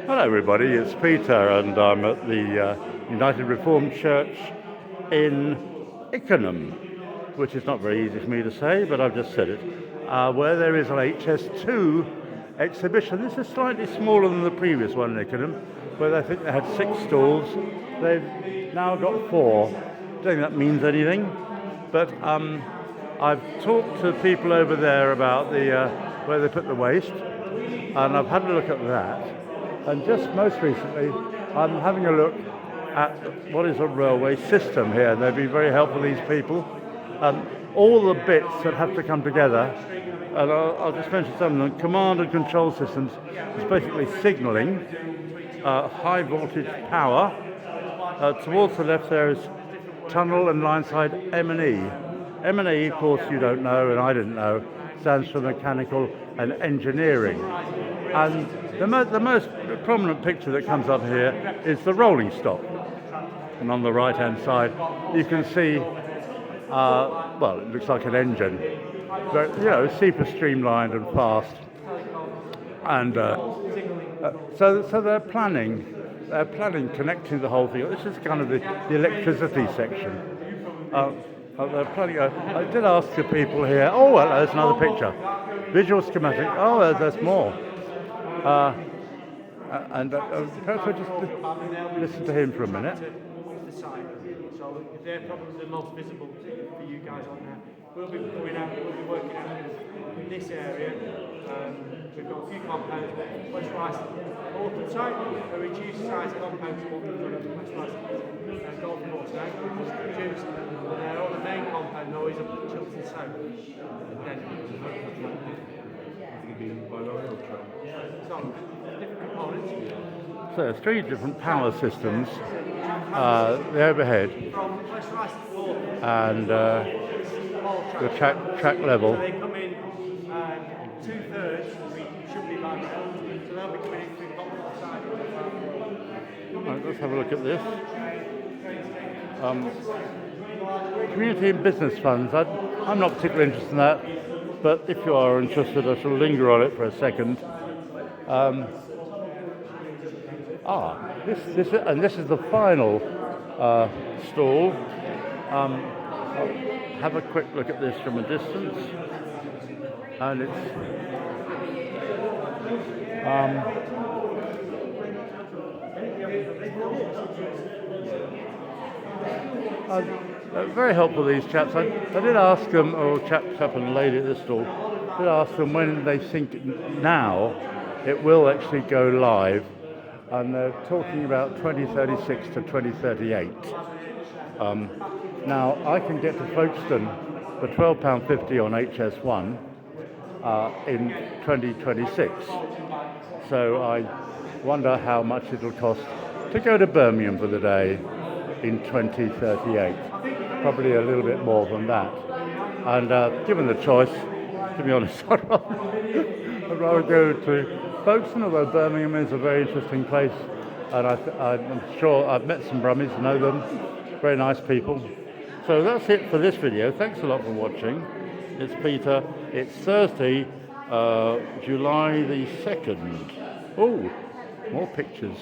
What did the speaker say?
Hello everybody, it's Peter and I'm at the United Reformed Church in Ickenham, which is not very easy for me to say, but I've just said it, where there is an HS2 exhibition. This is slightly smaller than the previous one in Ickenham, where I think they had 6 stalls. They've now got 4. I don't think that means anything, but I've talked to people over there about the where they put the waste, and I've had a look at that. And just most recently, I'm having a look at what is a railway system here. They've been very helpful, these people. All the bits that have to come together, and I'll just mention some of them. Command and control systems is basically signalling, high voltage power. Towards the left there is tunnel and line side M&E. M&E, of course, you don't know, and I didn't know, stands for mechanical and engineering. And the most prominent picture that comes up here is the rolling stock. And on the right-hand side, you can see, well, it looks like an engine, but, you know, super streamlined and fast. And so they're planning connecting the whole thing. This is kind of the electricity section. They're planning. I did ask the people here. Oh, well, there's another picture. Visual schematic. Oh, there's more. And perhaps I'll just listen to him for a minute. So if they're probably the most visible for you guys on there, we'll be working out in this area. We've got a few compounds, West Rice open site, a reduced size compound to what we've done at West Rice golf course now. Reduced, on the main compound though is up Chilton South. And then so different components. So 3 different power systems, the overhead and the track level. They come in 2/3, we should be back now. So they'll be coming in through the bottom side. Right, let's have a look at this. Community and business funds. I'm not particularly interested in that, but if you are interested, I shall linger on it for a second. This is the final stall. I'll have a quick look at this from a distance, and it's very helpful, these chaps. I did ask them, or chap and lady at this stall, I did ask them when they think now it will actually go live, and they're talking about 2036 to 2038. Now, I can get to Folkestone for £12.50 on HS1 in 2026, so I wonder how much it'll cost to go to Birmingham for the day in 2038. Probably a little bit more than that. And given the choice, to be honest, I'd rather go to Folkestone, although Birmingham is a very interesting place, and I'm sure I've met some Brummies, know them, very nice people. So that's it for this video. Thanks a lot for watching. It's Peter. It's Thursday, July the 2nd. Oh, more pictures.